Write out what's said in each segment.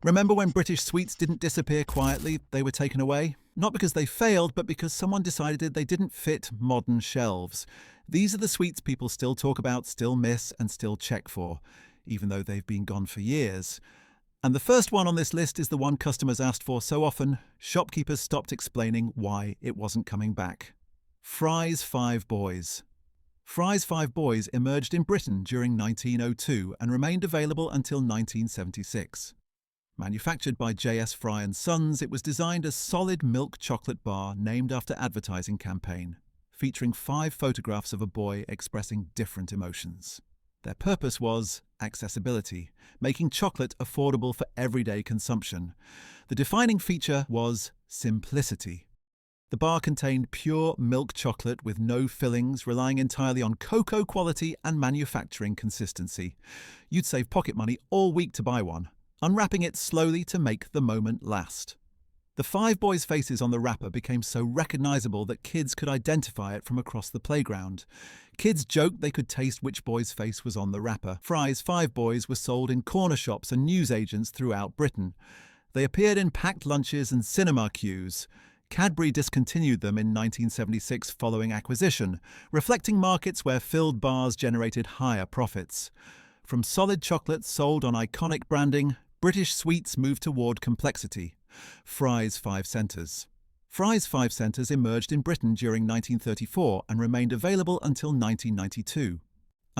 Remember when British sweets didn't disappear quietly, they were taken away? Not because they failed, but because someone decided they didn't fit modern shelves. These are the sweets people still talk about, still miss, and still check for, even though they've been gone for years. And the first one on this list is the one customers asked for so often, shopkeepers stopped explaining why it wasn't coming back. Fry's Five Boys. Fry's Five Boys emerged in Britain during 1902 and remained available until 1976. Manufactured by J.S. Fry and Sons, it was designed as solid milk chocolate bar named after advertising campaign, featuring 5 photographs of a boy expressing different emotions. Their purpose was accessibility, making chocolate affordable for everyday consumption. The defining feature was simplicity. The bar contained pure milk chocolate with no fillings, relying entirely on cocoa quality and manufacturing consistency. You'd save pocket money all week to buy one, unwrapping it slowly to make the moment last. The 5 boys' faces on the wrapper became so recognizable that kids could identify it from across the playground. Kids joked they could taste which boy's face was on the wrapper. Fry's 5 Boys were sold in corner shops and newsagents throughout Britain. They appeared in packed lunches and cinema queues. Cadbury discontinued them in 1976 following acquisition, reflecting markets where filled bars generated higher profits. From solid chocolate sold on iconic branding, British sweets moved toward complexity. Fry's 5 Centres. Fry's 5 Centres emerged in Britain during 1934 and remained available until 1992.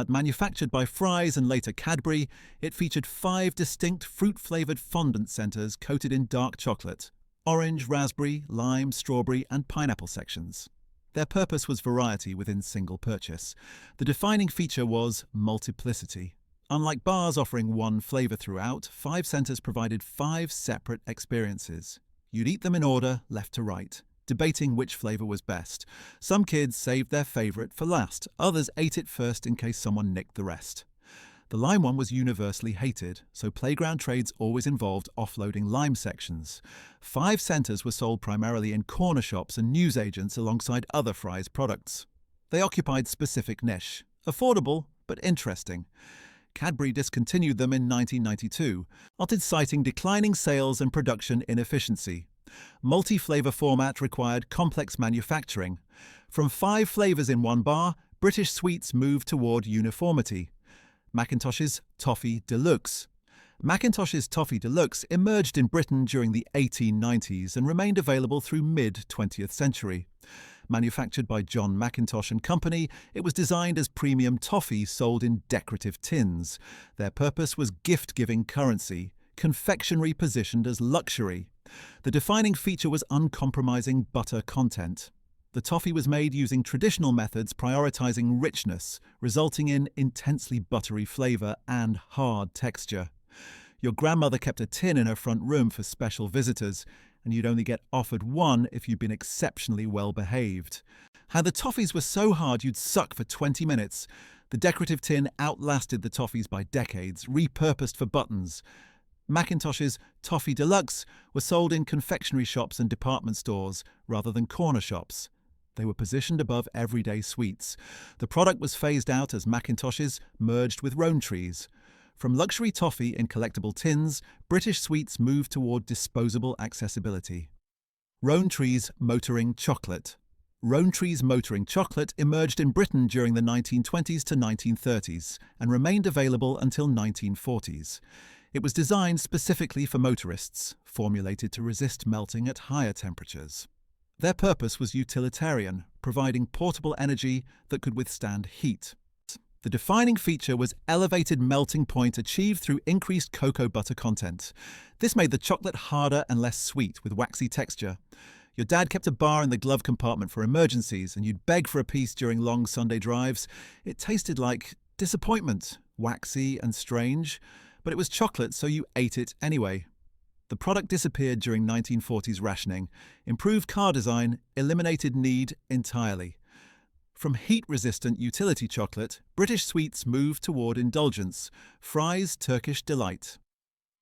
Manufactured by Fry's and later Cadbury, it featured 5 distinct fruit-flavoured fondant centres coated in dark chocolate: orange, raspberry, lime, strawberry and pineapple sections. Their purpose was variety within single purchase. The defining feature was multiplicity. Unlike bars offering one flavour throughout, 5 Centres provided 5 separate experiences. You'd eat them in order, left to right, debating which flavour was best. Some kids saved their favourite for last, others ate it first in case someone nicked the rest. The lime one was universally hated, so playground trades always involved offloading lime sections. 5 Centres were sold primarily in corner shops and newsagents alongside other Fry's products. They occupied specific niche, affordable but interesting. Cadbury discontinued them in 1992, often citing declining sales and production inefficiency. Multi-flavour format required complex manufacturing. From 5 flavours in one bar, British sweets moved toward uniformity. Mackintosh's Toffee Deluxe. Mackintosh's Toffee Deluxe emerged in Britain during the 1890s and remained available through mid-20th century. Manufactured by John Mackintosh and Company, it was designed as premium toffee sold in decorative tins. Their purpose was gift-giving currency, confectionery positioned as luxury. The defining feature was uncompromising butter content. The toffee was made using traditional methods prioritizing richness, resulting in intensely buttery flavor and hard texture. Your grandmother kept a tin in her front room for special visitors, and you'd only get offered one if you'd been exceptionally well behaved. How the toffees were so hard you'd suck for 20 minutes. The decorative tin outlasted the toffees by decades, repurposed for buttons. Mackintosh's Toffee Deluxe were sold in confectionery shops and department stores rather than corner shops. They were positioned above everyday sweets. The product was phased out as Mackintosh's merged with Rowntree's. From luxury toffee in collectible tins, British sweets moved toward disposable accessibility. Rowntree's Motoring Chocolate. Rowntree's Motoring Chocolate emerged in Britain during the 1920s to 1930s and remained available until 1940s. It was designed specifically for motorists, formulated to resist melting at higher temperatures. Their purpose was utilitarian, providing portable energy that could withstand heat. The defining feature was elevated melting point achieved through increased cocoa butter content. This made the chocolate harder and less sweet with waxy texture. Your dad kept a bar in the glove compartment for emergencies, and you'd beg for a piece during long Sunday drives. It tasted like disappointment, waxy and strange, but it was chocolate, so you ate it anyway. The product disappeared during 1940s rationing. Improved car design eliminated need entirely. From heat-resistant utility chocolate, British sweets moved toward indulgence. Fry's Turkish Delight.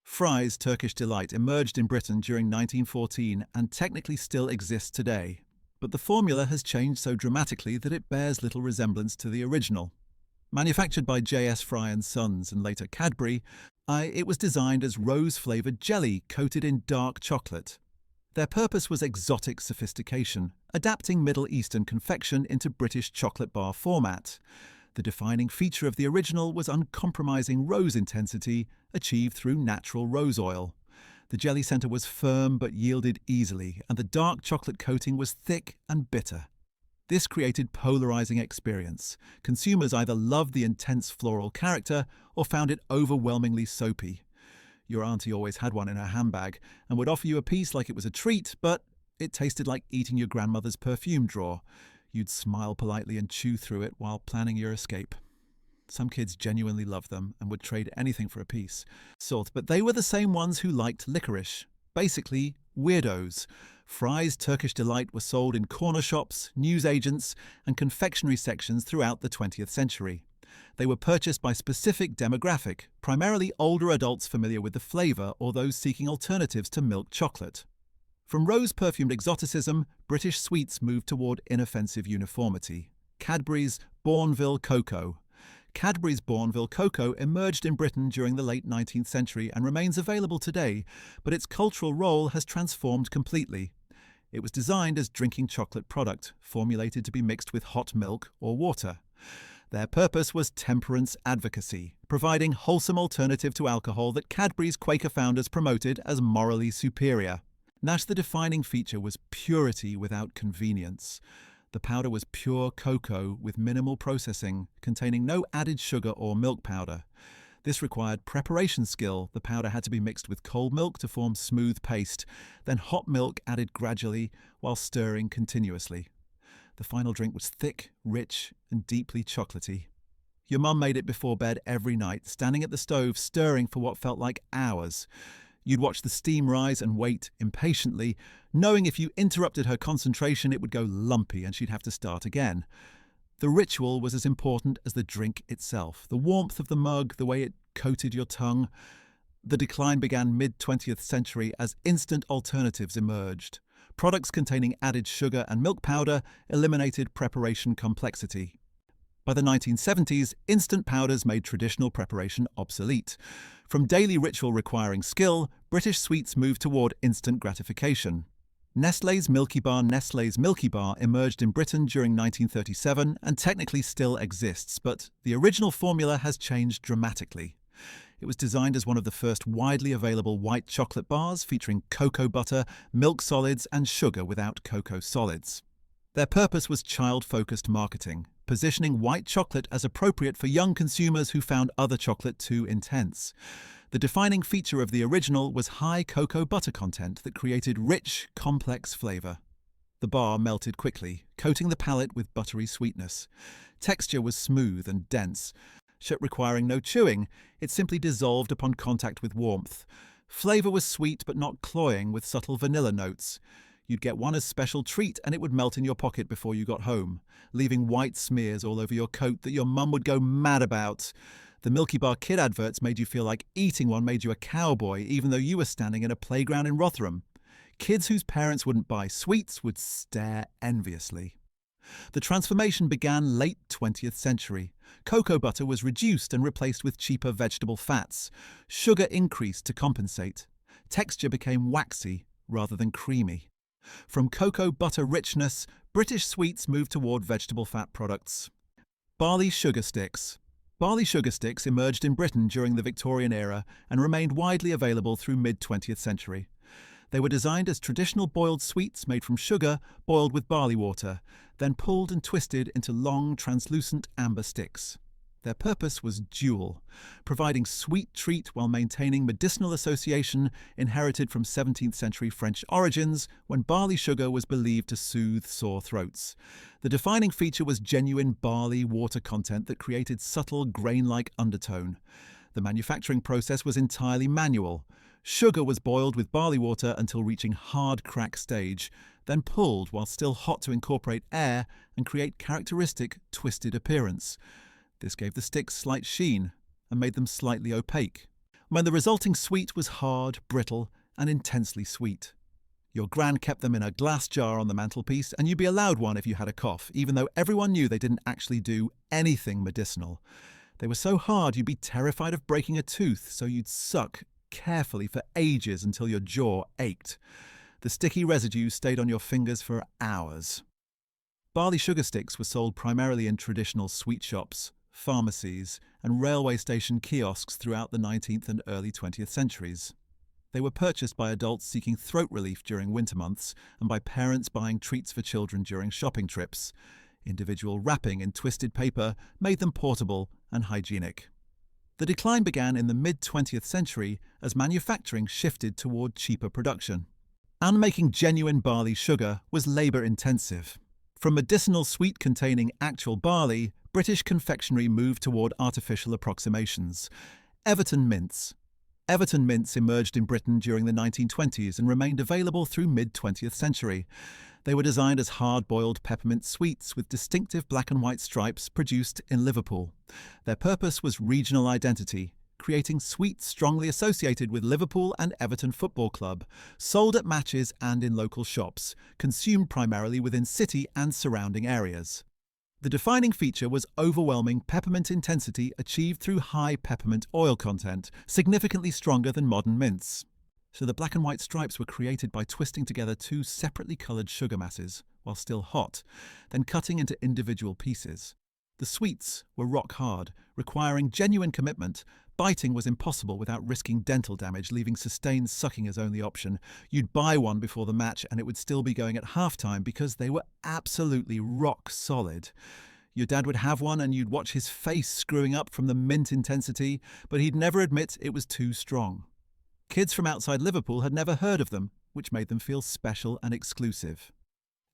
Fry's Turkish Delight emerged in Britain during 1914 and technically still exists today. But the formula has changed so dramatically that it bears little resemblance to the original. Manufactured by J.S. Fry and Sons and later Cadbury, it was designed as rose-flavoured jelly coated in dark chocolate. Their purpose was exotic sophistication, adapting Middle Eastern confection into British chocolate bar format. The defining feature of the original was uncompromising rose intensity, achieved through natural rose oil. The jelly centre was firm but yielded easily, and the dark chocolate coating was thick and bitter. This created polarizing experience. Consumers either loved the intense floral character or found it overwhelmingly soapy. Your auntie always had one in her handbag and would offer you a piece like it was a treat, but it tasted like eating your grandmother's perfume drawer. You'd smile politely and chew through it while planning your escape. Some kids genuinely loved them and would trade anything for a piece. But they were the same ones who liked licorice. Basically, weirdos. Fry's Turkish Delight were sold in corner shops, newsagents, and confectionery sections throughout the 20th century. They were purchased by specific demographic, primarily older adults familiar with the flavour or those seeking alternatives to milk chocolate. From rose-perfumed exoticism, British sweets moved toward inoffensive uniformity. Cadbury's Bournville Cocoa. Cadbury's Bournville Cocoa emerged in Britain during the late 19th century and remains available today, but its cultural role has transformed completely. It was designed as drinking chocolate product, formulated to be mixed with hot milk or water. Their purpose was temperance advocacy, providing wholesome alternative to alcohol that Cadbury's Quaker founders promoted as morally superior. The defining feature was purity without convenience. The powder was pure cocoa with minimal processing, containing no added sugar or milk powder. This required preparation skill. The powder had to be mixed with cold milk to form smooth paste, then hot milk added gradually while stirring continuously. The final drink was thick, rich, and deeply chocolatey. Your mum made it before bed every night, standing at the stove stirring for what felt like hours. You'd watch the steam rise and wait impatiently, knowing if you interrupted her concentration it would go lumpy and she'd have to start again. The ritual was as important as the drink itself, the warmth of the mug, the way it coated your tongue. The decline began mid-20th century as instant alternatives emerged. Products containing added sugar and milk powder eliminated preparation complexity. By the 1970s, instant powders made traditional preparation obsolete. From daily ritual requiring skill, British sweets moved toward instant gratification. Nestle's Milky Bar emerged in Britain during 1937 and technically still exists, but the original formula has changed dramatically. It was designed as one of the first widely available white chocolate bars featuring cocoa butter, milk solids, and sugar without cocoa solids. Their purpose was child-focused marketing, positioning white chocolate as appropriate for young consumers who found other chocolate too intense. The defining feature of the original was high cocoa butter content that created rich, complex flavour. The bar melted quickly, coating the palate with buttery sweetness. Texture was smooth and dense. Requiring no chewing, it simply dissolved upon contact with warmth. Flavour was sweet but not cloying, with subtle vanilla notes. You'd get one as special treat and it would melt in your pocket before you got home, leaving white smears all over your coat that your mum would go mad about. The Milky Bar Kid adverts made you feel like eating one made you a cowboy, even though you were standing in a playground in Rotherham. Kids whose parents wouldn't buy sweets would stare enviously. The transformation began late 20th century. Cocoa butter was reduced and replaced with cheaper vegetable fats. Sugar increased to compensate. Texture became waxy rather than creamy. From cocoa butter richness, British sweets moved toward vegetable fat products. Barley sugar sticks. Barley sugar sticks emerged in Britain during the Victorian era and remained widely available through mid-20th century. They were designed as traditional boiled sweets made from sugar boiled with barley water, then pulled and twisted into long, translucent amber sticks. Their purpose was dual, providing sweet treat while maintaining medicinal association inherited from 17th century French origins when barley sugar was believed to soothe sore throats. The defining feature was genuine barley water content that created subtle grain-like undertone. The manufacturing process was entirely manual. Sugar was boiled with barley water until reaching hard crack stage, then pulled while still hot to incorporate air and create characteristic twisted appearance. This gave the sticks slight sheen and made them slightly opaque, when the resulting sweet was hard, brittle, and intensely sweet. Your gran kept them in a glass jar on the mantelpiece, and you'd be allowed one if you had a cough, even though everyone knew they didn't actually do anything medicinal. They were so hard you'd be terrified of breaking a tooth, so you'd suck carefully for ages until your jaw ached. The sticky residue stayed on your fingers for hours. Barley sugar sticks were sold primarily in traditional sweet shops, pharmacies, and railway station kiosks throughout the 19th and early 20th centuries. They were purchased by adults seeking throat relief during winter months and by parents buying treats for children during shopping trips. Individual wrapping in twisted paper made them portable and hygienic. The decline began in the mid-20th century as manufacturing shifted toward cheaper production. And making genuine barley sugar was labour-intensive. From medicinal sweet containing actual barley, British confectionery moved toward artificial approximations. Everton Mints. Everton Mints emerged in Britain during the 1920s and remained available through mid-20th century. They were designed as hard-boiled peppermint sweets with distinctive black and white stripes produced in Liverpool. Their purpose was regional identity, creating sweets strongly associated with Liverpool and Everton Football Club, sold at matches and in local shops, consumed primarily within city and surrounding areas. The defining feature was overwhelming peppermint intensity achieved through high peppermint oil content, significantly stronger than modern mints. So the black and white stripes were created by twisting together two separately coloured sugar masses, while still hot, then cutting into individual pieces. The sweets were rock hard, requiring genuine commitment. Biting was impossible without risking dental damage, leaving sustained sucking as only option. You'd buy one before the match and it would still be going at halftime because they were absolutely rock solid. Your dad would have one and you'd watch his face screwing up from the mint intensity, but he'd never admit it was too strong. Kids from outside Liverpool had never heard of them, which made them feel special and exclusive.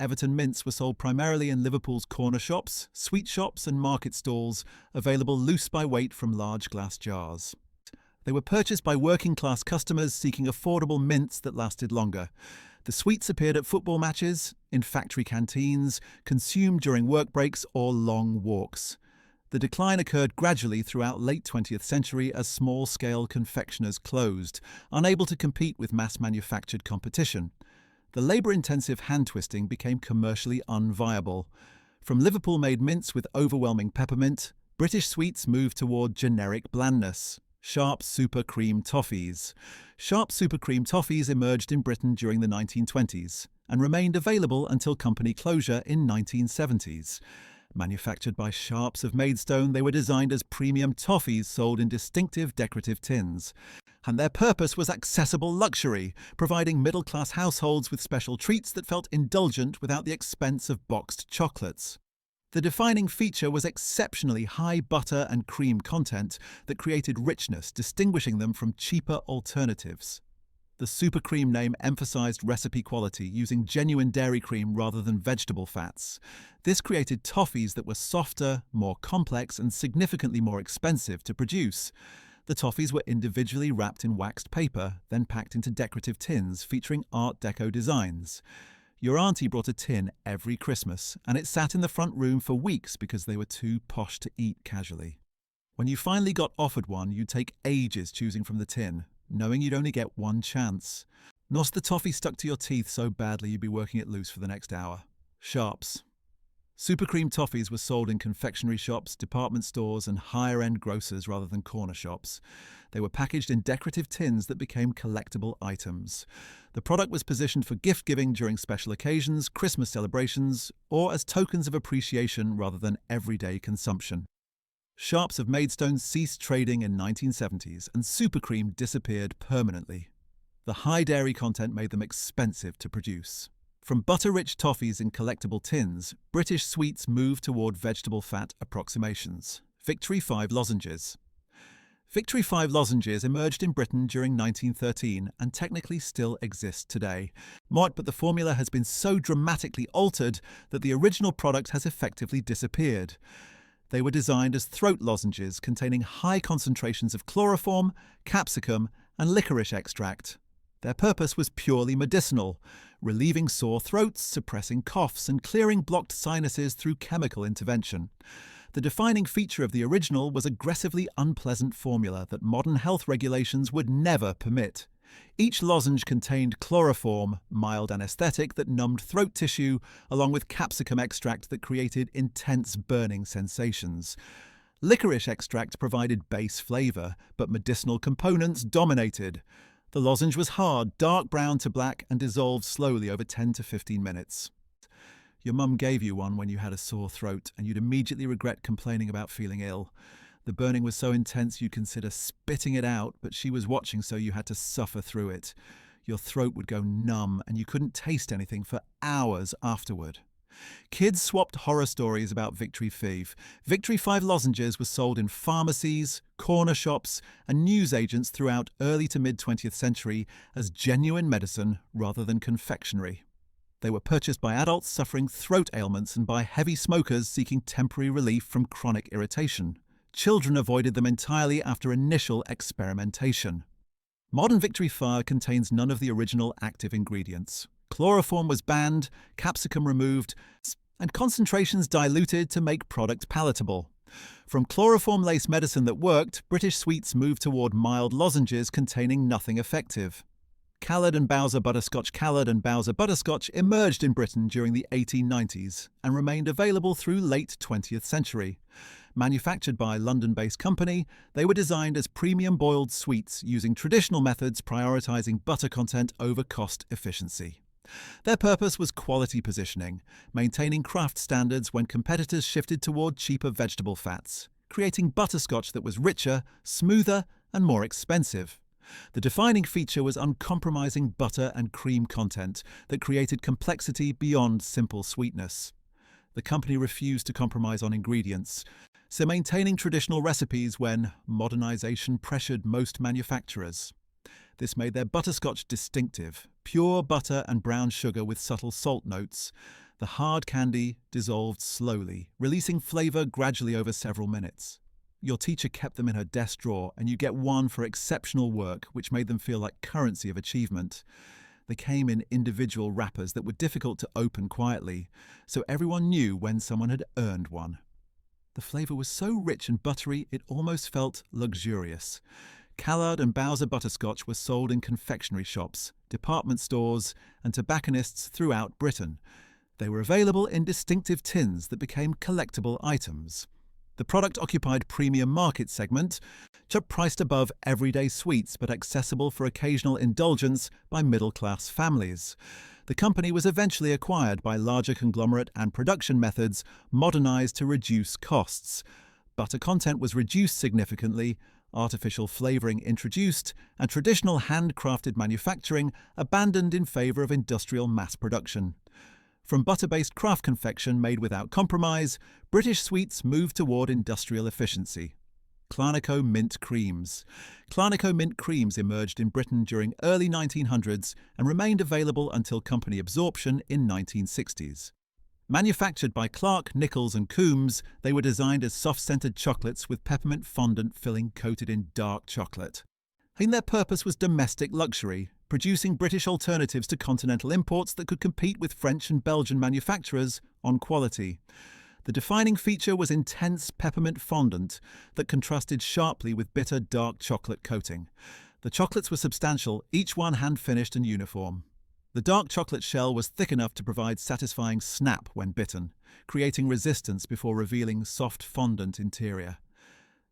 Everton Mints were sold primarily in Liverpool's corner shops, sweet shops and market stalls, available loose by weight from large glass jars. They were purchased by working-class customers seeking affordable mints that lasted longer. The sweets appeared at football matches, in factory canteens, consumed during work breaks or long walks. The decline occurred gradually throughout late 20th century as small-scale confectioners closed, unable to compete with mass-manufactured competition. The labour-intensive hand-twisting became commercially unviable. From Liverpool-made mints with overwhelming peppermint, British sweets moved toward generic blandness. Sharp Super Cream Toffees. Sharp Super Cream Toffees emerged in Britain during the 1920s and remained available until company closure in 1970s. Manufactured by Sharps of Maidstone, they were designed as premium toffees sold in distinctive decorative tins. And their purpose was accessible luxury, providing middle-class households with special treats that felt indulgent without the expense of boxed chocolates. The defining feature was exceptionally high butter and cream content that created richness, distinguishing them from cheaper alternatives. The Super Cream name emphasized recipe quality, using genuine dairy cream rather than vegetable fats. This created toffees that were softer, more complex, and significantly more expensive to produce. The toffees were individually wrapped in waxed paper, then packed into decorative tins featuring Art Deco designs. Your auntie brought a tin every Christmas, and it sat in the front room for weeks because they were too posh to eat casually. When you finally got offered one, you'd take ages choosing from the tin, knowing you'd only get one chance. Not the toffee stuck to your teeth so badly you'd be working it loose for the next hour. Sharps. Super Cream Toffees were sold in confectionery shops, department stores and higher-end grocers rather than corner shops. They were packaged in decorative tins that became collectible items. The product was positioned for gift-giving during special occasions, Christmas celebrations, or as tokens of appreciation rather than everyday consumption. Sharps of Maidstone ceased trading in 1970s and Super Cream disappeared permanently. The high dairy content made them expensive to produce. From butter-rich toffees in collectible tins, British sweets moved toward vegetable fat approximations. Victory 5 Lozenges. Victory 5 Lozenges emerged in Britain during 1913 and technically still exist today. But the formula has been so dramatically altered that the original product has effectively disappeared. They were designed as throat lozenges containing high concentrations of chloroform, capsicum, and licorice extract. Their purpose was purely medicinal, relieving sore throats, suppressing coughs, and clearing blocked sinuses through chemical intervention. The defining feature of the original was aggressively unpleasant formula that modern health regulations would never permit. Each lozenge contained chloroform, mild anesthetic that numbed throat tissue, along with capsicum extract that created intense burning sensations. Licorice extract provided base flavour, but medicinal components dominated. The lozenge was hard, dark brown to black, and dissolved slowly over 10 to 15 minutes. Your mum gave you one when you had a sore throat, and you'd immediately regret complaining about feeling ill. The burning was so intense you'd consider spitting it out, but she was watching, so you had to suffer through it. Your throat would go numb, and you couldn't taste anything for hours afterward. Kids swapped horror stories about Victory Five. Victory 5 lozenges were sold in pharmacies, corner shops, and newsagents throughout early to mid-20th century as genuine medicine rather than confectionery. They were purchased by adults suffering throat ailments and by heavy smokers seeking temporary relief from chronic irritation. Children avoided them entirely after initial experimentation. Modern Victory Fire contains none of the original active ingredients. Chloroform was banned, capsicum removed, and concentrations diluted to make product palatable. From chloroform-laced medicine that worked, British sweets moved toward mild lozenges containing nothing effective. Callard and Bowser Butterscotch Callard and Bowser Butterscotch emerged in Britain during the 1890s and remained available through late 20th century. Manufactured by a London-based company, they were designed as premium boiled sweets using traditional methods prioritizing butter content over cost efficiency. Their purpose was quality positioning, maintaining craft standards when competitors shifted toward cheaper vegetable fats, creating butterscotch that was richer, smoother, and more expensive. The defining feature was uncompromising butter and cream content that created complexity beyond simple sweetness. The company refused to compromise on ingredients, so maintaining traditional recipes when modernization pressured most manufacturers. This made their butterscotch distinctive, pure butter and brown sugar with subtle salt notes. The hard candy dissolved slowly, releasing flavour gradually over several minutes. Your teacher kept them in her desk drawer, and you get one for exceptional work, which made them feel like currency of achievement. They came in individual wrappers that were difficult to open quietly, so everyone knew when someone had earned one. The flavour was so rich and buttery it almost felt luxurious. Callard and Bowser Butterscotch were sold in confectionery shops, department stores, and tobacconists throughout Britain. They were available in distinctive tins that became collectible items. The product occupied premium market segment, priced above everyday sweets but accessible for occasional indulgence by middle-class families. The company was eventually acquired by larger conglomerate and production methods modernized to reduce costs. Butter content was reduced significantly, artificial flavoring introduced, and traditional handcrafted manufacturing abandoned in favor of industrial mass production. From butter-based craft confection made without compromise, British sweets moved toward industrial efficiency. Clarnico mint creams. Clarnico mint creams emerged in Britain during early 1900s and remained available until company absorption in 1960s. Manufactured by Clark, Nichols and Coombs, they were designed as soft-scented chocolates with peppermint fondant filling coated in dark chocolate. Their purpose was domestic luxury, producing British alternatives to continental imports that could compete with French and Belgian manufacturers on quality. The defining feature was intense peppermint fondant that contrasted sharply with bitter dark chocolate coating. The chocolates were substantial, each one hand-finished and uniform. The dark chocolate shell was thick enough to provide satisfying snap when bitten, creating resistance before revealing soft fondant interior.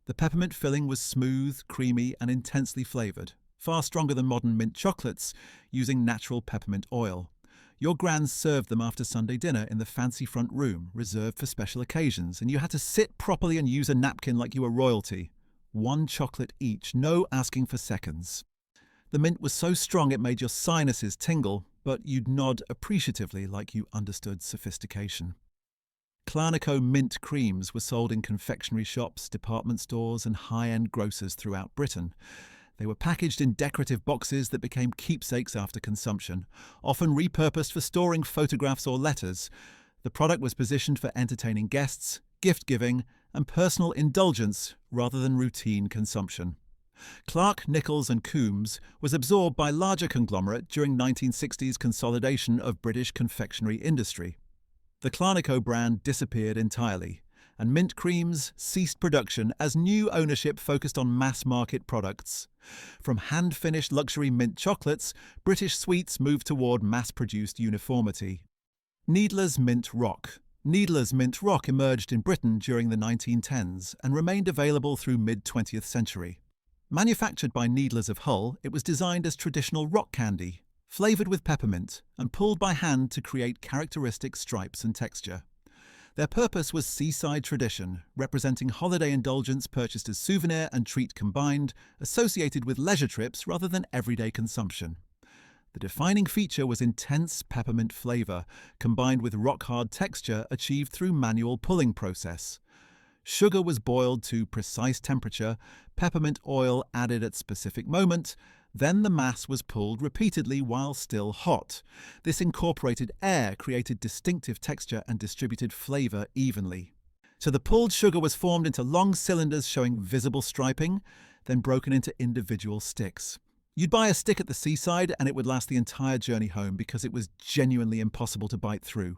The peppermint filling was smooth, creamy, and intensely flavoured, far stronger than modern mint chocolates, using natural peppermint oil. Your grands served them after Sunday dinner in the fancy front room, reserved for special occasions, and you had to sit properly and use a napkin like you were royalty. 1 chocolate each, no asking for seconds. The mint was so strong it made your sinuses tingle, but you'd nod appreciatively like you understood sophistication. Clarnico mint creams were sold in confectionery shops, department stores, and high-end grocers throughout Britain. They were packaged in decorative boxes that became keepsakes after consumption, often repurposed for storing photographs or letters. The product was positioned for entertaining guests, gift-giving, and personal indulgence rather than routine consumption. Clark, Nichols and Coombs was absorbed by larger conglomerate during 1960s consolidation of British confectionery industry. The Clarnico brand disappeared entirely, and mint creams ceased production as new ownership focused on mass-market products. From hand-finished luxury mint chocolates, British sweets moved toward mass-produced uniformity. Needler's Mint Rock. Needler's Mint Rock emerged in Britain during the 1910s and remained available through mid-20th century. Manufactured by Needler's of Hull, it was designed as traditional rock candy, flavoured with peppermint and pulled by hand to create characteristic stripes and texture. Their purpose was seaside tradition, representing holiday indulgence purchased as souvenir and treat combined, associated with leisure trips rather than everyday consumption. The defining feature was intense peppermint flavour, combined with rock-hard texture achieved through manual pulling process. Sugar was boiled to precise temperature, peppermint oil added at specific moment, then the mass was pulled repeatedly while still hot. This incorporated air created distinctive texture and distributed flavour evenly. So the pulled sugar was formed into long cylinders showing visible striping, then broken into individual sticks. You'd buy a stick at the seaside and it would last the entire journey home because it was genuinely impossible to bite through.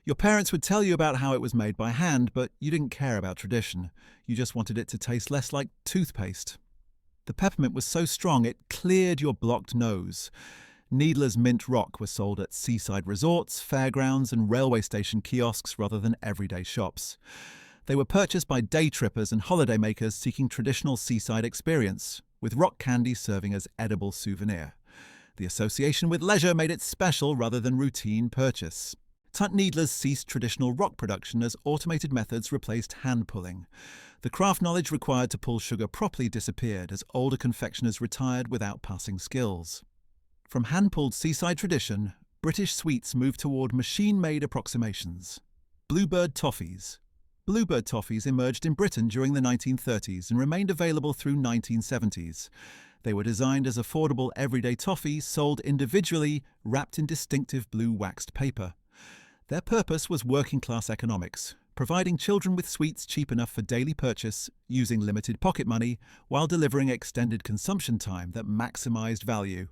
Your parents would tell you about how it was made by hand, but you didn't care about tradition. You just wanted it to taste less like toothpaste. The peppermint was so strong it cleared your blocked nose. Needler's Mint Rock was sold at seaside resorts, fairgrounds and railway station kiosks rather than everyday shops. They were purchased by day trippers and holidaymakers seeking traditional seaside experience, with rock candy serving as edible souvenir. The association with leisure made it special rather than routine purchase. Needler's ceased traditional rock production as automated methods replaced hand pulling. The craft knowledge required to pull sugar properly disappeared as older confectioners retired without passing skills. From hand-pulled seaside tradition, British sweets moved toward machine-made approximations. Bluebird Toffees. Bluebird Toffees emerged in Britain during the 1930s and remained available through 1970s. They were designed as affordable everyday toffees sold individually, wrapped in distinctive blue waxed paper. Their purpose was working-class economics, providing children with sweets cheap enough for daily purchase, using limited pocket money, while delivering extended consumption time that maximised value.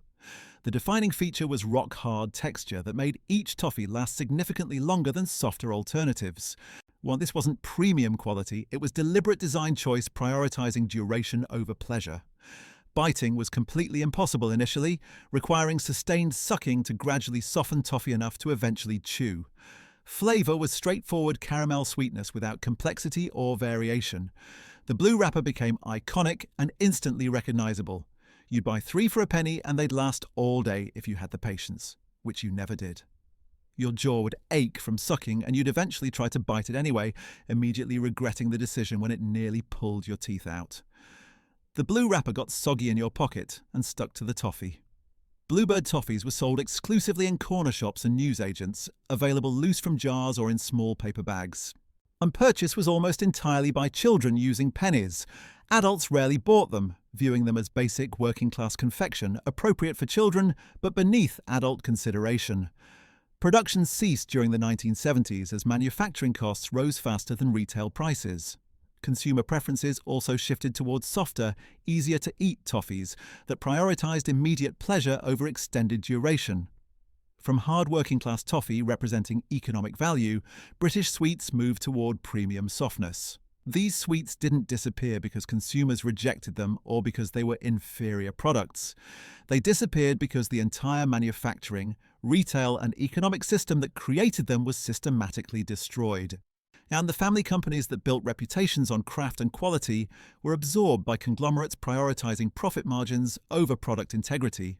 The defining feature was rock-hard texture that made each toffee last significantly longer than softer alternatives. While this wasn't premium quality, it was deliberate design choice prioritising duration over pleasure. Biting was completely impossible initially, requiring sustained sucking to gradually soften toffee enough to eventually chew. Flavour was straightforward caramel sweetness without complexity or variation. The blue wrapper became iconic and instantly recognisable. You'd buy 3 for a penny and they'd last all day if you had the patience, which you never did. Your jaw would ache from sucking and you'd eventually try to bite it anyway, immediately regretting the decision when it nearly pulled your teeth out. The blue wrapper got soggy in your pocket and stuck to the toffee. Bluebird Toffees were sold exclusively in corner shops and newsagents, available loose from jars or in small paper bags. And purchase was almost entirely by children using pennies. Adults rarely bought them, viewing them as basic working-class confection, appropriate for children but beneath adult consideration. Production ceased during the 1970s as manufacturing costs rose faster than retail prices. Consumer preferences also shifted towards softer, easier-to-eat toffees that prioritised immediate pleasure over extended duration. From hard working-class toffee representing economic value, British sweets moved toward premium softness. These sweets didn't disappear because consumers rejected them or because they were inferior products. They disappeared because the entire manufacturing, retail and economic system that created them was systematically destroyed. And the family companies that built reputations on craft and quality were absorbed by conglomerates prioritising profit margins over product integrity.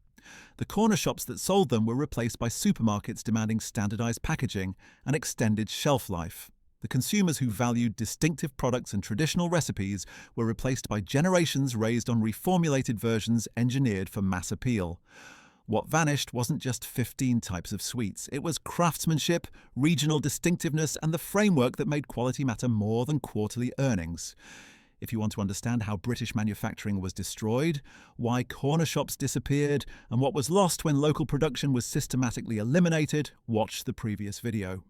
The corner shops that sold them were replaced by supermarkets demanding standardised packaging and extended shelf life. The consumers who valued distinctive products and traditional recipes were replaced by generations raised on reformulated versions engineered for mass appeal. What vanished wasn't just 15 types of sweets. It was craftsmanship, regional distinctiveness, and the framework that made quality matter more than quarterly earnings. If you want to understand how British manufacturing was destroyed, why corner shops disappeared, and what was lost when local production was systematically eliminated, watch the previous video.